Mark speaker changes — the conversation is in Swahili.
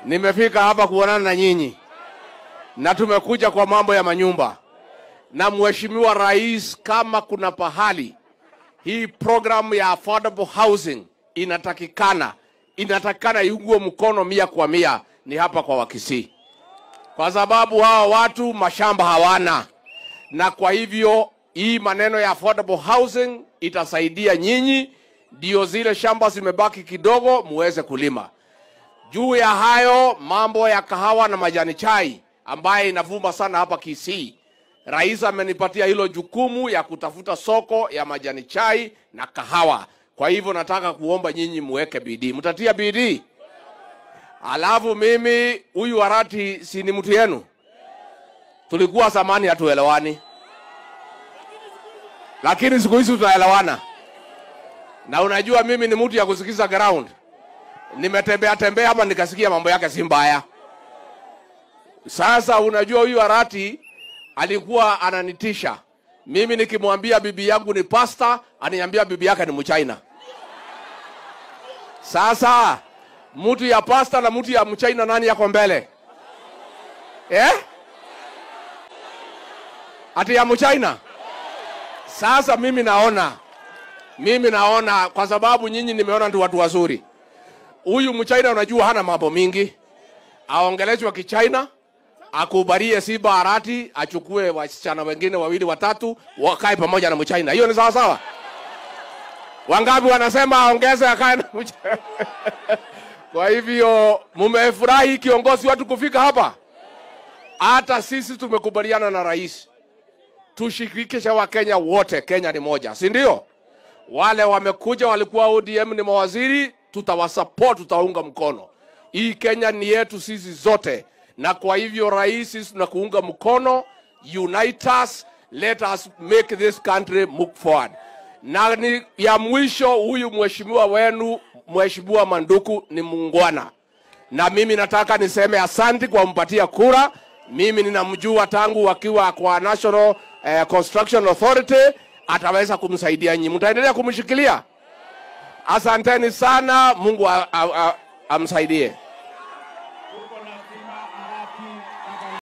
Speaker 1: Nimefika hapa kuonana na nyinyi. Na tumekuja kwa mambo ya manyumba. Na Mheshimiwa Rais, kama kuna pahali hii program ya affordable housing inatakikana iungwe mkono 100% ni hapa kwa Wakisii. Kwa sababu hawa watu mashamba hawana. Na kwa hivyo hii maneno ya affordable housing itasaidia nyinyi, ndio zile shamba zimebaki kidogo muweze kulima. Juu ya hayo mambo ya kahawa na majani chai ambaye inavuma sana hapa Kisii, Rais amenipatia hilo jukumu ya kutafuta soko ya majani chai na kahawa. Kwa hivyo nataka kuomba nyinyi muweke bidii. Mtatia bidii? Alafu mimi huyu Arati si ni mtu yenu? Tulikuwa zamani hatuelewani. Lakini siku hizi tunaelewana. Na unajua mimi ni mtu ya kusikiza ground. Nimetembea hapa nikasikia mambo yake si mbaya. Sasa unajua huyu Arati alikuwa ananitisha. Mimi nikimwambia bibi yangu ni pasta, ananiambia bibi yake ni Mchina. Sasa mtu ya pasta na mtu ya Mchina nani yako mbele? Ati ya Mchina? Sasa mimi naona kwa sababu nyinyi nimeona ndio watu wazuri. Huyu Mchina unajua hana mambo mingi. Aongelezwe Kichina, akubarie Simba Arati, achukue wasichana wengine 2 3 wakae pamoja na Mchina. Hiyo ni sawa sawa? Wangapi wanasema aongeze akae na Mchina? Kwa hivyo mumefurahi kiongozi watu kufika hapa? Hata sisi tumekubaliana na rais. Tushirikishe wa Kenya wote, Kenya ni moja, si ndio? Wale wamekuja walikuwa ODM ni mawaziri, tutawasupport, tutaunga mkono. Hii Kenya ni yetu sisi zote. Na kwa hivyo rais tunakuunga mkono, unite us, let us make this country move forward. Na ni ya mwisho huyu mheshimiwa wenu, Mheshimiwa Manduku ni muungwana. Na mimi nataka niseme asante kwa kumpatia kura. Mimi ninamjua tangu wakiwa kwa National Construction Authority, ataweza kumsaidia nyinyi. Mtaendelea kumshikilia? Asanteni sana, Mungu amsaidie.